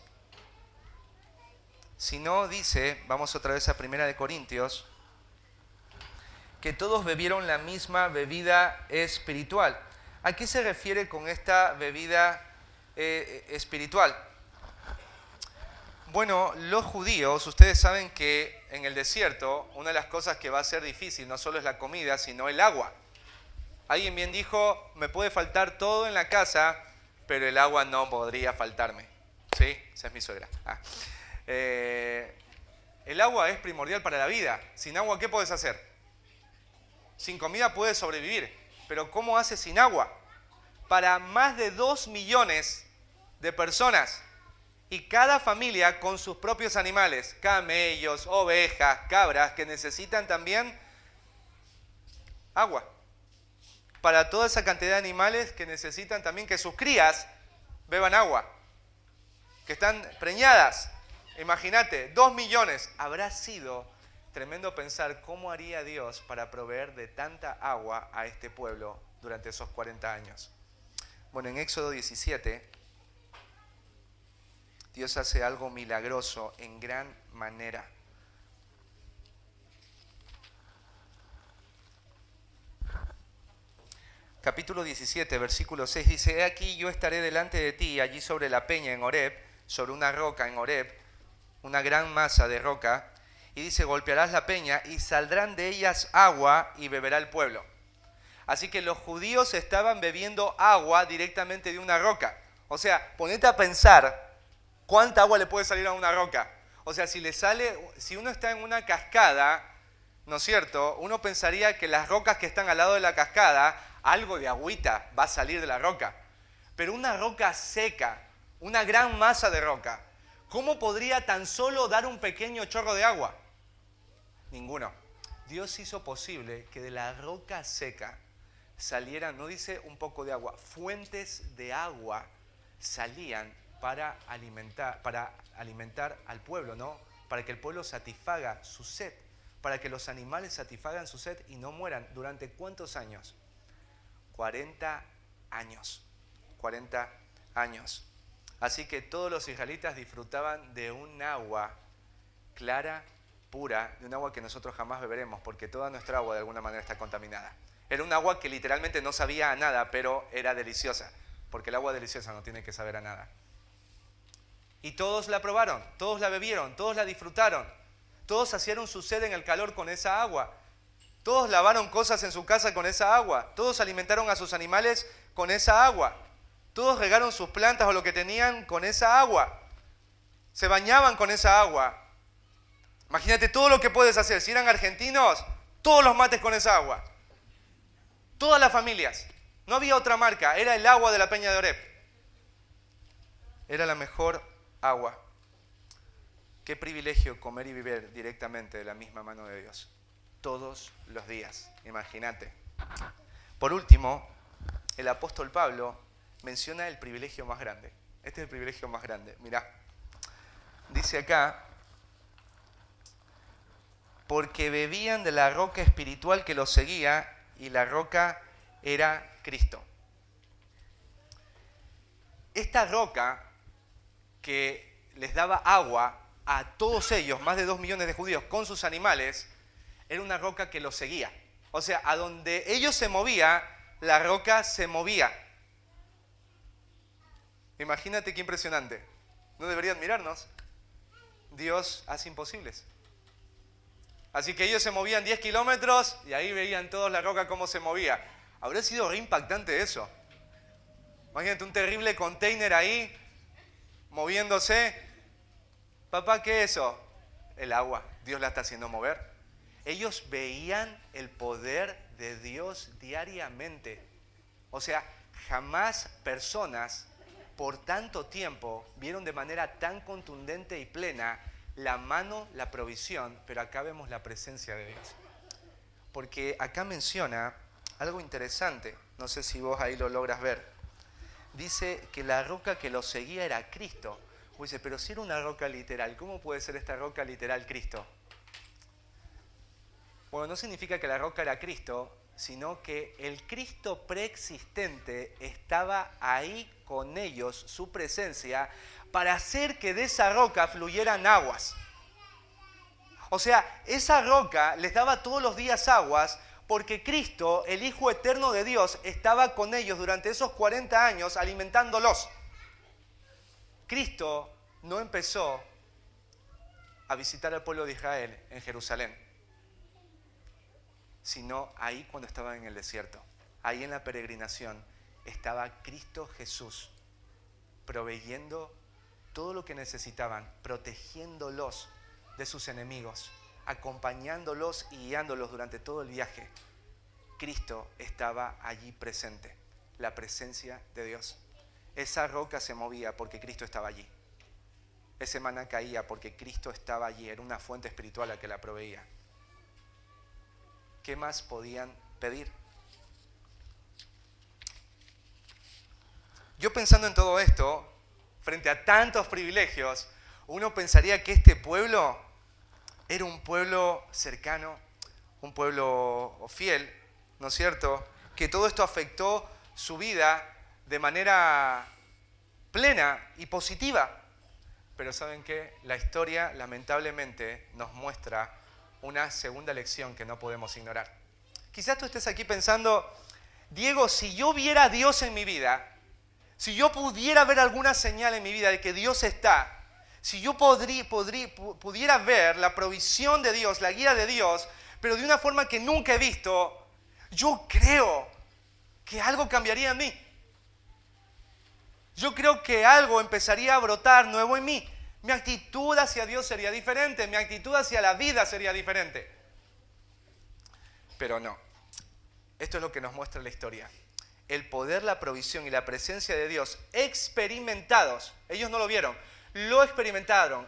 S1: sino dice, vamos otra vez a 1 Corintios, que todos bebieron la misma bebida espiritual. ¿A qué se refiere con esta bebida espiritual? Bueno, los judíos, ustedes saben que en el desierto una de las cosas que va a ser difícil no solo es la comida, sino el agua. Alguien bien dijo, me puede faltar todo en la casa, pero el agua no podría faltarme. ¿Sí? Esa es mi suegra. El agua es primordial para la vida. Sin agua, ¿qué puedes hacer? Sin comida puedes sobrevivir, pero ¿cómo haces sin agua? Para más de 2 millones de personas y cada familia con sus propios animales, camellos, ovejas, cabras, que necesitan también agua. Para toda esa cantidad de animales que necesitan también que sus crías beban agua, que están preñadas. Imagínate, 2 millones. Habrá sido tremendo pensar cómo haría Dios para proveer de tanta agua a este pueblo durante esos 40 años. Bueno, en Éxodo 17, Dios hace algo milagroso en gran manera. capítulo 17, versículo 6, dice: He aquí yo estaré delante de ti, allí sobre la peña en Horeb, sobre una roca en Horeb, una gran masa de roca, y dice: golpearás la peña y saldrán de ellas agua y beberá el pueblo. Así que los judíos estaban bebiendo agua directamente de una roca. O sea, ponete a pensar cuánta agua le puede salir a una roca. O sea, si uno está en una cascada, ¿no es cierto? Uno pensaría que las rocas que están al lado de la cascada, algo de agüita va a salir de la roca. Pero una roca seca, una gran masa de roca, ¿cómo podría tan solo dar un pequeño chorro de agua? Ninguno. Dios hizo posible que de la roca seca salieran, no dice un poco de agua, fuentes de agua salían para alimentar al pueblo, ¿no? Para que el pueblo satisfaga su sed, para que los animales satisfagan su sed y no mueran. ¿Durante cuántos años? 40 años. 40 años. Así que todos los israelitas disfrutaban de un agua clara, pura, de un agua que nosotros jamás beberemos, porque toda nuestra agua de alguna manera está contaminada. Era un agua que literalmente no sabía a nada, pero era deliciosa, porque el agua deliciosa no tiene que saber a nada. Y todos la probaron, todos la bebieron, todos la disfrutaron, todos saciaron su sed en el calor con esa agua, todos lavaron cosas en su casa con esa agua, todos alimentaron a sus animales con esa agua, todos regaron sus plantas o lo que tenían con esa agua, se bañaban con esa agua. Imagínate todo lo que puedes hacer. Si eran argentinos, todos los mates con esa agua. Todas las familias. No había otra marca, era el agua de la Peña de Horeb. Era la mejor agua. Qué privilegio comer y vivir directamente de la misma mano de Dios. Todos los días, imagínate. Por último, el apóstol Pablo menciona el privilegio más grande. Este es el privilegio más grande. Mirá, dice acá: porque bebían de la roca espiritual que los seguía, y la roca era Cristo. Esta roca que les daba agua a todos ellos, más de 2 millones de judíos, con sus animales, era una roca que los seguía. O sea, a donde ellos se movían, la roca se movía. Imagínate qué impresionante. ¿No debería admirarnos? Dios hace imposibles. Así que ellos se movían 10 kilómetros y ahí veían todos la roca cómo se movía. Habría sido re impactante eso. Imagínate un terrible container ahí, moviéndose. Papá, ¿qué es eso? El agua. Dios la está haciendo mover. Ellos veían el poder de Dios diariamente. O sea, jamás personas por tanto tiempo vieron de manera tan contundente y plena la mano, la provisión, pero acá vemos la presencia de Dios. Porque acá menciona algo interesante, no sé si vos ahí lo logras ver. Dice que la roca que los seguía era Cristo. O dice, pero si era una roca literal, ¿cómo puede ser esta roca literal Cristo? Bueno, no significa que la roca era Cristo, sino que el Cristo preexistente estaba ahí con ellos, su presencia, para hacer que de esa roca fluyeran aguas. O sea, esa roca les daba todos los días aguas porque Cristo, el Hijo Eterno de Dios, estaba con ellos durante esos 40 años alimentándolos. Cristo no empezó a visitar al pueblo de Israel en Jerusalén, sino ahí cuando estaban en el desierto. Ahí en la peregrinación estaba Cristo Jesús proveyendo todo lo que necesitaban, protegiéndolos de sus enemigos, acompañándolos y guiándolos durante todo el viaje. Cristo estaba allí presente, la presencia de Dios. Esa roca se movía porque Cristo estaba allí. Ese maná caía porque Cristo estaba allí, era una fuente espiritual la que la proveía. ¿Qué más podían pedir? Yo pensando en todo esto, frente a tantos privilegios, uno pensaría que este pueblo era un pueblo cercano, un pueblo fiel, ¿no es cierto? Que todo esto afectó su vida de manera plena y positiva. Pero ¿saben qué? La historia lamentablemente nos muestra una segunda lección que no podemos ignorar. Quizás tú estés aquí pensando, Diego, si yo viera a Dios en mi vida, si yo pudiera ver alguna señal en mi vida de que Dios está, si yo pudiera ver la provisión de Dios, la guía de Dios, pero de una forma que nunca he visto, yo creo que algo cambiaría en mí. Yo creo que algo empezaría a brotar nuevo en mí. Mi actitud hacia Dios sería diferente, mi actitud hacia la vida sería diferente. Pero no. Esto es lo que nos muestra la historia. El poder, la provisión y la presencia de Dios experimentados. Ellos no lo vieron, lo experimentaron.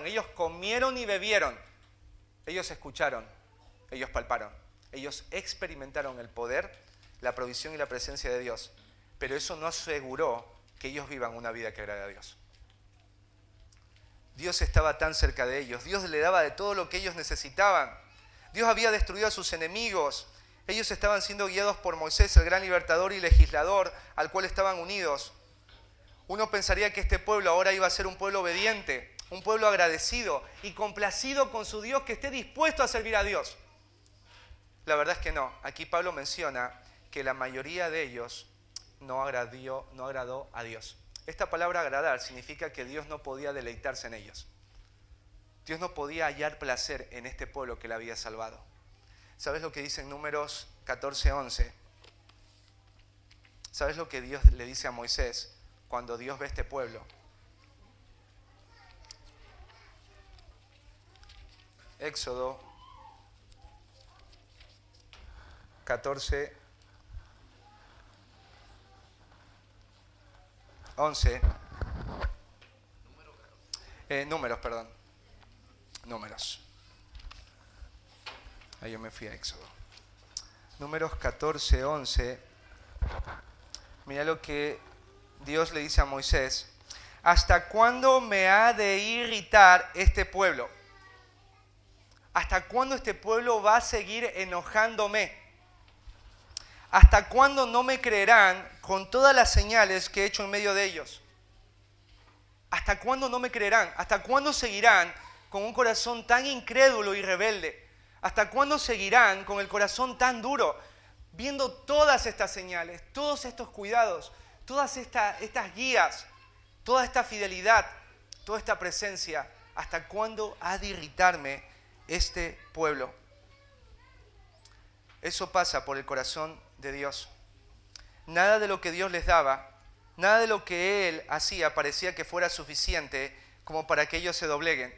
S1: Ellos comieron y bebieron. Ellos escucharon, ellos palparon. Ellos experimentaron el poder, la provisión y la presencia de Dios. Pero eso no aseguró que ellos vivan una vida que agrade a Dios. Dios estaba tan cerca de ellos. Dios le daba de todo lo que ellos necesitaban. Dios había destruido a sus enemigos. Ellos estaban siendo guiados por Moisés, el gran libertador y legislador, al cual estaban unidos. Uno pensaría que este pueblo ahora iba a ser un pueblo obediente, un pueblo agradecido y complacido con su Dios, que esté dispuesto a servir a Dios. La verdad es que no. Aquí Pablo menciona que la mayoría de ellos no agradó a Dios. Esta palabra agradar significa que Dios no podía deleitarse en ellos. Dios no podía hallar placer en este pueblo que le había salvado. ¿Sabes lo que dice en Números 14:11? ¿Sabes lo que Dios le dice a Moisés cuando Dios ve a este pueblo? Éxodo 14:11. Números. Ahí yo me fui a Éxodo. Números 14:11. Mira lo que Dios le dice a Moisés. ¿Hasta cuándo me ha de irritar este pueblo? ¿Hasta cuándo este pueblo va a seguir enojándome? ¿Hasta cuándo no me creerán con todas las señales que he hecho en medio de ellos? ¿Hasta cuándo no me creerán? ¿Hasta cuándo seguirán con un corazón tan incrédulo y rebelde? ¿Hasta cuándo seguirán con el corazón tan duro, viendo todas estas señales, todos estos cuidados, todas estas guías, toda esta fidelidad, toda esta presencia? ¿Hasta cuándo ha de irritarme este pueblo? Eso pasa por el corazón de Dios. Nada de lo que Dios les daba, nada de lo que Él hacía parecía que fuera suficiente como para que ellos se dobleguen.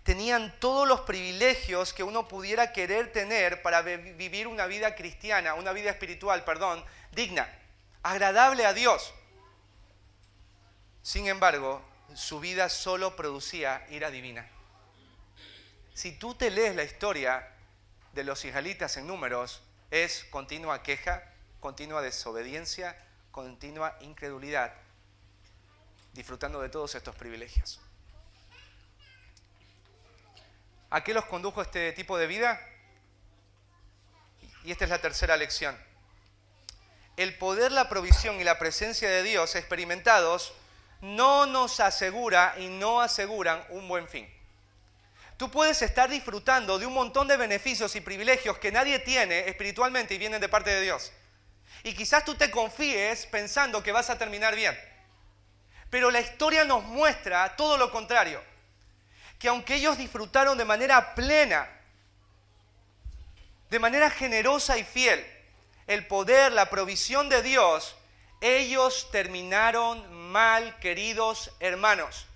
S1: Tenían todos los privilegios que uno pudiera querer tener para vivir una vida cristiana, una vida espiritual, digna, agradable a Dios. Sin embargo, su vida solo producía ira divina. Si tú te lees la historia de los israelitas en Números, es continua queja, continua desobediencia, continua incredulidad, disfrutando de todos estos privilegios. ¿A qué los condujo este tipo de vida? Y esta es la tercera lección. El poder, la provisión y la presencia de Dios experimentados no nos asegura y no aseguran un buen fin. Tú puedes estar disfrutando de un montón de beneficios y privilegios que nadie tiene espiritualmente y vienen de parte de Dios. Y quizás tú te confíes pensando que vas a terminar bien. Pero la historia nos muestra todo lo contrario. Que aunque ellos disfrutaron de manera plena, de manera generosa y fiel, el poder, la provisión de Dios, ellos terminaron mal, queridos hermanos.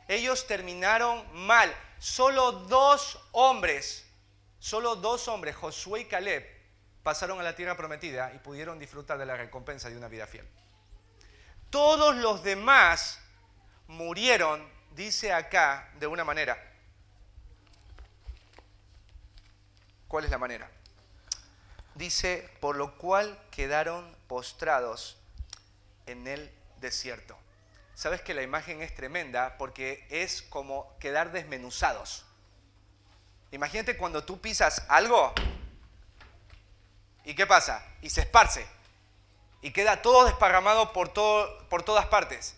S1: Ellos terminaron mal. Solo dos hombres, Josué y Caleb, pasaron a la tierra prometida y pudieron disfrutar de la recompensa de una vida fiel. Todos los demás murieron, dice acá, de una manera. ¿Cuál es la manera? Dice, por lo cual quedaron postrados en el desierto. Sabes que la imagen es tremenda porque es como quedar desmenuzados. Imagínate cuando tú pisas algo y ¿qué pasa? Y se esparce y queda todo desparramado por todas partes.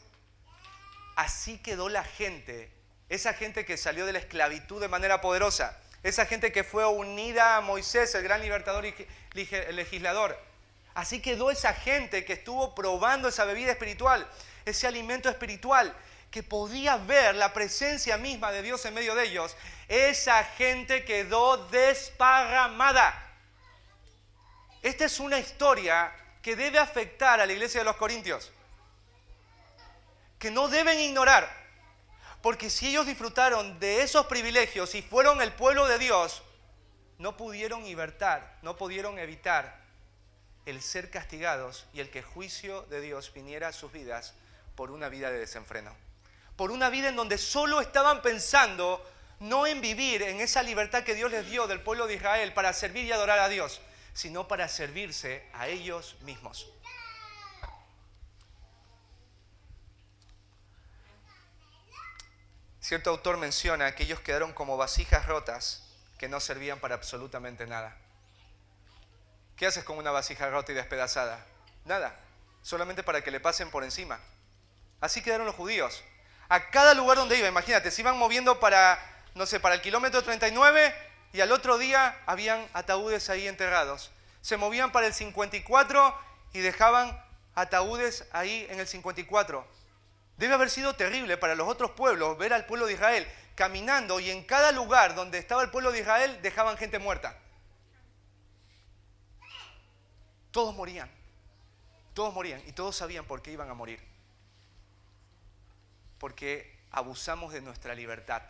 S1: Así quedó la gente, esa gente que salió de la esclavitud de manera poderosa, esa gente que fue unida a Moisés, el gran libertador y legislador. Así quedó esa gente que estuvo probando esa bebida espiritual, ese alimento espiritual, que podía ver la presencia misma de Dios en medio de ellos. Esa gente quedó desparramada. Esta es una historia que debe afectar a la iglesia de los Corintios, que no deben ignorar, porque si ellos disfrutaron de esos privilegios y fueron el pueblo de Dios, no pudieron evitar el ser castigados y el que el juicio de Dios viniera a sus vidas por una vida de desenfreno, por una vida en donde solo estaban pensando no en vivir en esa libertad que Dios les dio del pueblo de Israel para servir y adorar a Dios, sino para servirse a ellos mismos. Cierto autor menciona que ellos quedaron como vasijas rotas que no servían para absolutamente nada. ¿Qué haces con una vasija rota y despedazada? Nada, solamente para que le pasen por encima. Así quedaron los judíos. A cada lugar donde iban, imagínate, se iban moviendo para el kilómetro 39 y al otro día habían ataúdes ahí enterrados. Se movían para el 54 y dejaban ataúdes ahí en el 54. Debe haber sido terrible para los otros pueblos ver al pueblo de Israel caminando y en cada lugar donde estaba el pueblo de Israel dejaban gente muerta. Todos morían y todos sabían por qué iban a morir. Porque abusamos de nuestra libertad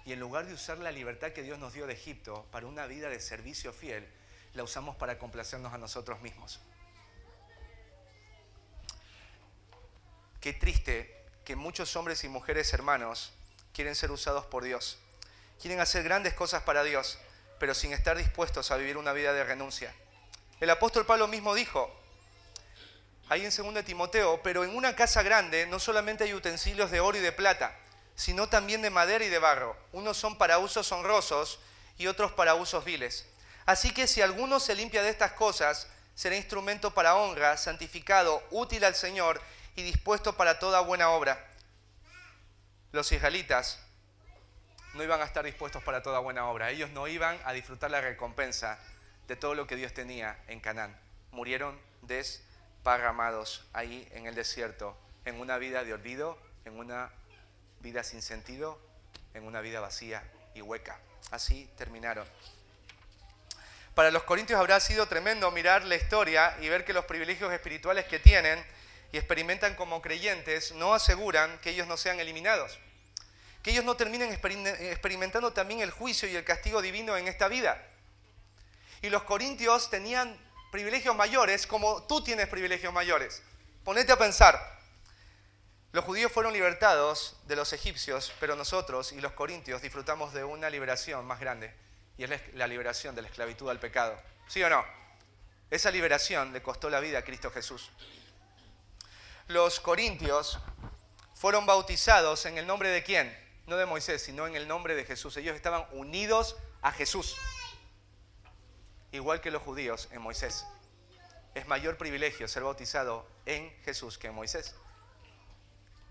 S1: y en lugar de usar la libertad que Dios nos dio de Egipto para una vida de servicio fiel, la usamos para complacernos a nosotros mismos. Qué triste que muchos hombres y mujeres hermanos quieren ser usados por Dios. Quieren hacer grandes cosas para Dios, pero sin estar dispuestos a vivir una vida de renuncia. El apóstol Pablo mismo dijo, ahí en 2 Timoteo, pero en una casa grande no solamente hay utensilios de oro y de plata, sino también de madera y de barro. Unos son para usos honrosos y otros para usos viles. Así que si alguno se limpia de estas cosas, será instrumento para honra, santificado, útil al Señor y dispuesto para toda buena obra. Los israelitas no iban a estar dispuestos para toda buena obra. Ellos no iban a disfrutar la recompensa de todo lo que Dios tenía en Canaán. Murieron desparramados ahí en el desierto, en una vida de olvido, en una vida sin sentido, en una vida vacía y hueca. Así terminaron. Para los corintios habrá sido tremendo mirar la historia y ver que los privilegios espirituales que tienen y experimentan como creyentes no aseguran que ellos no sean eliminados, que ellos no terminen experimentando también el juicio y el castigo divino en esta vida. Y los corintios tenían privilegios mayores como tú tienes privilegios mayores. Ponete a pensar. Los judíos fueron libertados de los egipcios, pero nosotros y los corintios disfrutamos de una liberación más grande, y es la liberación de la esclavitud al pecado. ¿Sí o no? Esa liberación le costó la vida a Cristo Jesús. Los corintios fueron bautizados en el nombre de ¿quién? No de Moisés, sino en el nombre de Jesús. Ellos estaban unidos a Jesús, igual que los judíos en Moisés. Es mayor privilegio ser bautizado en Jesús que en Moisés.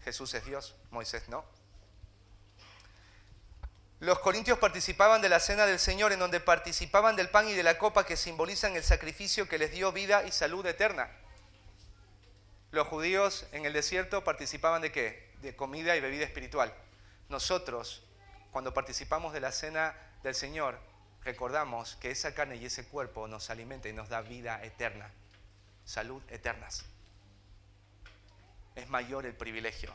S1: Jesús es Dios, Moisés no. Los corintios participaban de la cena del Señor, en donde participaban del pan y de la copa que simbolizan el sacrificio que les dio vida y salud eterna. Los judíos en el desierto participaban ¿de qué? De comida y bebida espiritual. Nosotros, cuando participamos de la cena del Señor, recordamos que esa carne y ese cuerpo nos alimenta y nos da vida eterna, salud eternas. Es mayor el privilegio.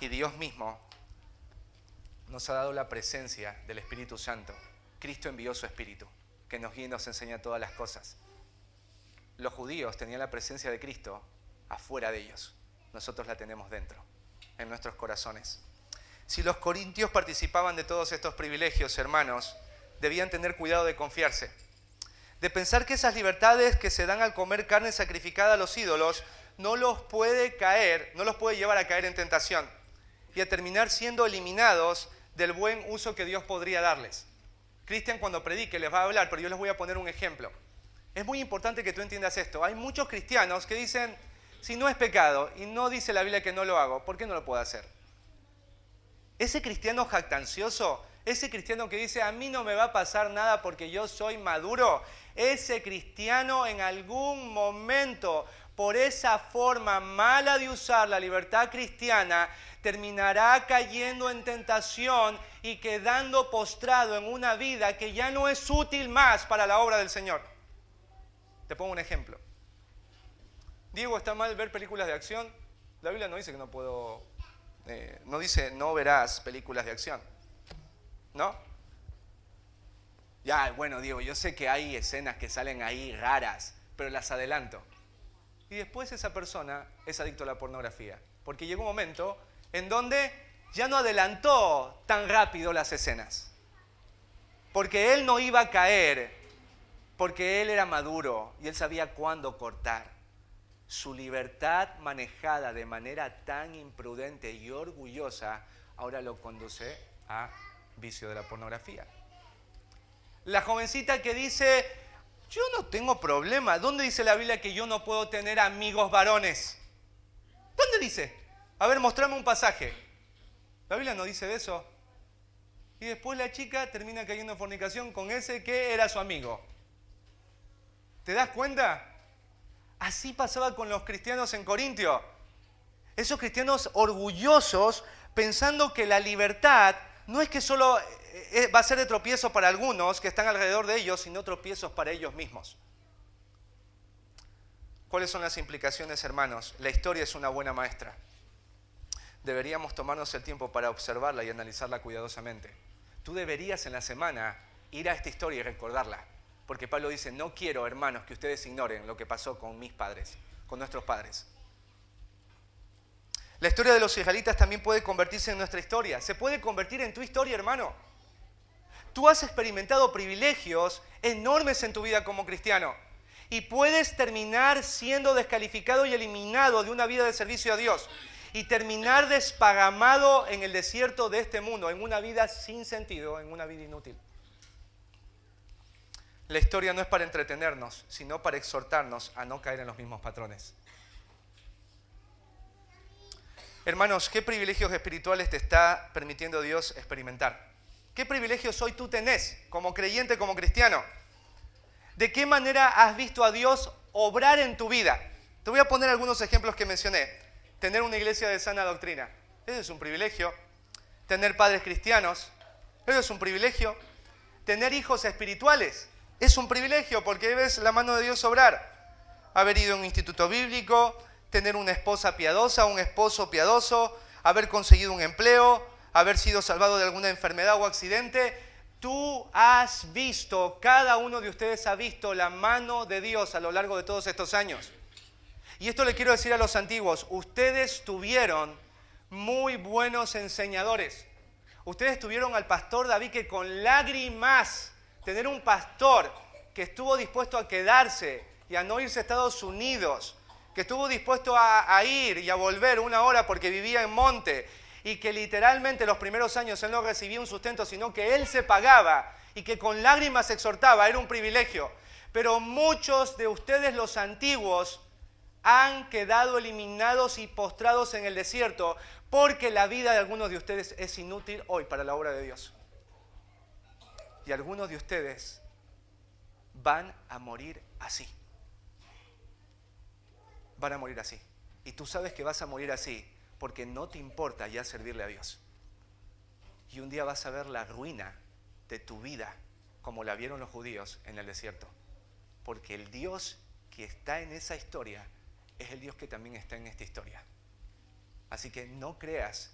S1: Y Dios mismo nos ha dado la presencia del Espíritu Santo. Cristo envió su Espíritu, que nos guía y nos enseña todas las cosas. Los judíos tenían la presencia de Cristo afuera de ellos. Nosotros la tenemos dentro, en nuestros corazones. Si los corintios participaban de todos estos privilegios, hermanos, debían tener cuidado de confiarse, de pensar que esas libertades que se dan al comer carne sacrificada a los ídolos no los puede llevar a caer en tentación y a terminar siendo eliminados del buen uso que Dios podría darles. Cristian cuando predique les va a hablar, pero yo les voy a poner un ejemplo. Es muy importante que tú entiendas esto. Hay muchos cristianos que dicen, si no es pecado y no dice la Biblia que no lo hago, ¿por qué no lo puedo hacer? Ese cristiano jactancioso, ese cristiano que dice, a mí no me va a pasar nada porque yo soy maduro, ese cristiano en algún momento, por esa forma mala de usar la libertad cristiana, terminará cayendo en tentación y quedando postrado en una vida que ya no es útil más para la obra del Señor. Te pongo un ejemplo. Diego, ¿está mal ver películas de acción? La Biblia no dice que no puedo, no dice no verás películas de acción, ¿no? Ya, bueno, Diego, yo sé que hay escenas que salen ahí raras, pero las adelanto. Y después esa persona es adicto a la pornografía, porque llegó un momento en donde ya no adelantó tan rápido las escenas, porque él no iba a caer, porque él era maduro y él sabía cuándo cortar. Su libertad manejada de manera tan imprudente y orgullosa ahora lo conduce a vicio de la pornografía. La jovencita que dice, yo no tengo problema. ¿Dónde dice la Biblia que yo no puedo tener amigos varones? ¿Dónde dice? A ver, mostrame un pasaje. La Biblia no dice de eso. Y después la chica termina cayendo en fornicación con ese que era su amigo. ¿Te das cuenta? Así pasaba con los cristianos en Corintio. Esos cristianos orgullosos, pensando que la libertad no es que solo va a ser de tropiezo para algunos que están alrededor de ellos, sino tropiezos para ellos mismos. ¿Cuáles son las implicaciones, hermanos? La historia es una buena maestra. Deberíamos tomarnos el tiempo para observarla y analizarla cuidadosamente. Tú deberías en la semana ir a esta historia y recordarla. Porque Pablo dice, no quiero, hermanos, que ustedes ignoren lo que pasó con mis padres, con nuestros padres. La historia de los israelitas también puede convertirse en nuestra historia. Se puede convertir en tu historia, hermano. Tú has experimentado privilegios enormes en tu vida como cristiano. Y puedes terminar siendo descalificado y eliminado de una vida de servicio a Dios. Y terminar desparramado en el desierto de este mundo, en una vida sin sentido, en una vida inútil. La historia no es para entretenernos, sino para exhortarnos a no caer en los mismos patrones. Hermanos, ¿qué privilegios espirituales te está permitiendo Dios experimentar? ¿Qué privilegios hoy tú tenés como creyente, como cristiano? ¿De qué manera has visto a Dios obrar en tu vida? Te voy a poner algunos ejemplos que mencioné. Tener una iglesia de sana doctrina, eso es un privilegio. Tener padres cristianos, eso es un privilegio. Tener hijos espirituales, es un privilegio porque ves la mano de Dios obrar. Haber ido a un instituto bíblico, tener una esposa piadosa, un esposo piadoso, haber conseguido un empleo, haber sido salvado de alguna enfermedad o accidente. Tú has visto, cada uno de ustedes ha visto la mano de Dios a lo largo de todos estos años. Y esto le quiero decir a los antiguos, ustedes tuvieron muy buenos enseñadores. Ustedes tuvieron al pastor David que con lágrimas, tener un pastor que estuvo dispuesto a quedarse y a no irse a Estados Unidos, que estuvo dispuesto a ir y a volver una hora porque vivía en monte y que literalmente los primeros años él no recibía un sustento, sino que él se pagaba y que con lágrimas exhortaba, era un privilegio. Pero muchos de ustedes, los antiguos, han quedado eliminados y postrados en el desierto porque la vida de algunos de ustedes es inútil hoy para la obra de Dios. Y algunos de ustedes van a morir así. Van a morir así. Y tú sabes que vas a morir así porque no te importa ya servirle a Dios. Y un día vas a ver la ruina de tu vida como la vieron los judíos en el desierto. Porque el Dios que está en esa historia es el Dios que también está en esta historia. Así que no creas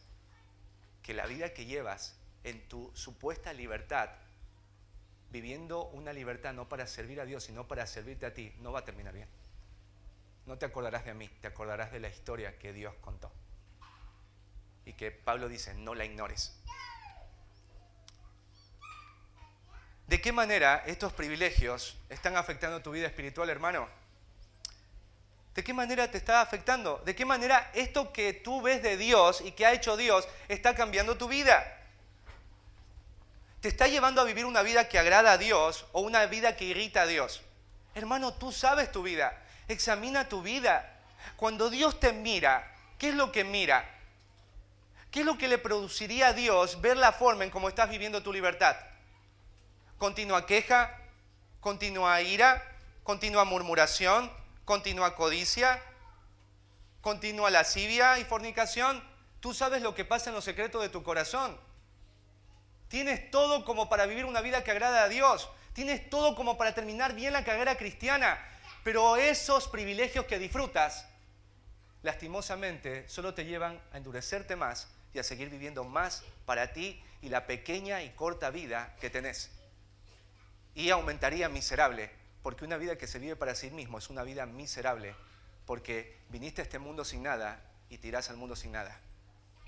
S1: que la vida que llevas en tu supuesta libertad, viviendo una libertad no para servir a Dios, sino para servirte a ti, no va a terminar bien. No te acordarás de mí, te acordarás de la historia que Dios contó. Y que Pablo dice, no la ignores. ¿De qué manera estos privilegios están afectando tu vida espiritual, hermano? ¿De qué manera te está afectando? ¿De qué manera esto que tú ves de Dios y que ha hecho Dios está cambiando tu vida? ¿Te está llevando a vivir una vida que agrada a Dios o una vida que irrita a Dios? Hermano, tú sabes tu vida. Examina tu vida. Cuando Dios te mira, ¿qué es lo que mira? ¿Qué es lo que le produciría a Dios ver la forma en cómo estás viviendo tu libertad? ¿Continua queja? continua ira, continua murmuración, continua codicia, continua lascivia y fornicación. Tú sabes lo que pasa en los secretos de tu corazón. Tienes todo como para vivir una vida que agrada a Dios. Tienes todo como para terminar bien la carrera cristiana. Pero esos privilegios que disfrutas, lastimosamente, solo te llevan a endurecerte más y a seguir viviendo más para ti y la pequeña y corta vida que tenés. Y aumentaría miserable, porque una vida que se vive para sí mismo es una vida miserable, porque viniste a este mundo sin nada y te irás al mundo sin nada,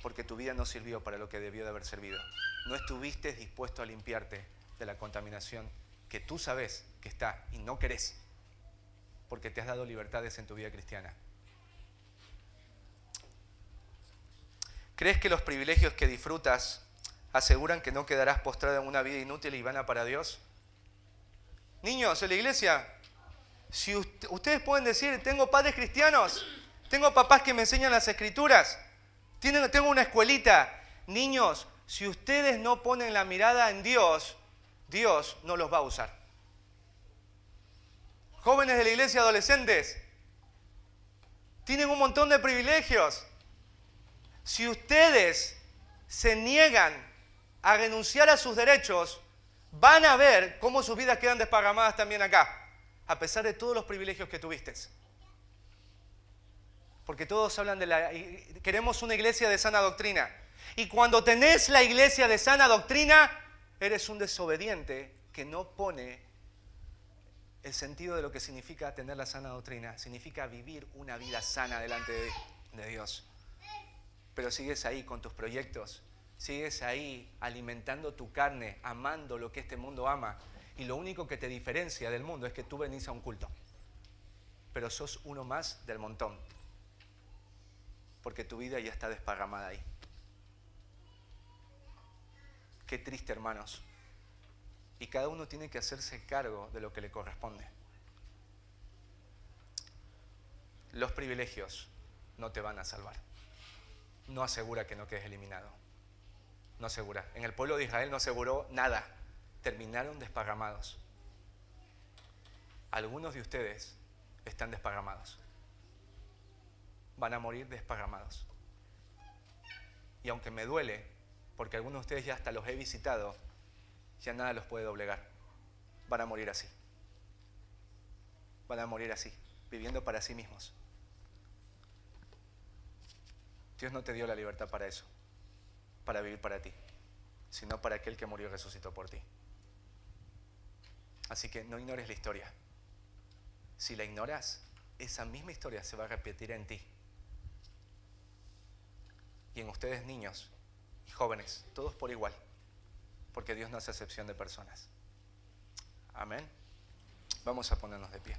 S1: porque tu vida no sirvió para lo que debió de haber servido. No estuviste dispuesto a limpiarte de la contaminación que tú sabes que está y no querés, porque te has dado libertades en tu vida cristiana. ¿Crees que los privilegios que disfrutas aseguran que no quedarás postrado en una vida inútil y vana para Dios? Niños en la iglesia, si ustedes pueden decir, tengo padres cristianos, tengo papás que me enseñan las escrituras, tengo una escuelita. Niños, si ustedes no ponen la mirada en Dios, Dios no los va a usar. Jóvenes de la iglesia, adolescentes, tienen un montón de privilegios. Si ustedes se niegan a renunciar a sus derechos, van a ver cómo sus vidas quedan desparramadas también acá, a pesar de todos los privilegios que tuviste. Porque todos hablan queremos una iglesia de sana doctrina. Y cuando tenés la iglesia de sana doctrina, eres un desobediente que no pone el sentido de lo que significa tener la sana doctrina. Significa vivir una vida sana delante de Dios. Pero sigues ahí con tus proyectos, sigues ahí alimentando tu carne, amando lo que este mundo ama. Y lo único que te diferencia del mundo es que tú venís a un culto. Pero sos uno más del montón. Porque tu vida ya está desparramada ahí. Qué triste, hermanos. Y cada uno tiene que hacerse cargo de lo que le corresponde. Los privilegios no te van a salvar. No asegura que no quedes eliminado. No asegura. En el pueblo de Israel no aseguró nada. Terminaron desparramados. Algunos de ustedes están desparramados. Van a morir desparramados. Y aunque me duele, porque algunos de ustedes ya hasta los he visitado, ya nada los puede doblegar. Van a morir así. Van a morir así, viviendo para sí mismos. Dios no te dio la libertad para eso, para vivir para ti, sino para aquel que murió y resucitó por ti. Así que no ignores la historia. Si la ignoras, esa misma historia se va a repetir en ti. Y en ustedes, niños y jóvenes, todos por igual, porque Dios no hace excepción de personas. Amén. Vamos a ponernos de pie.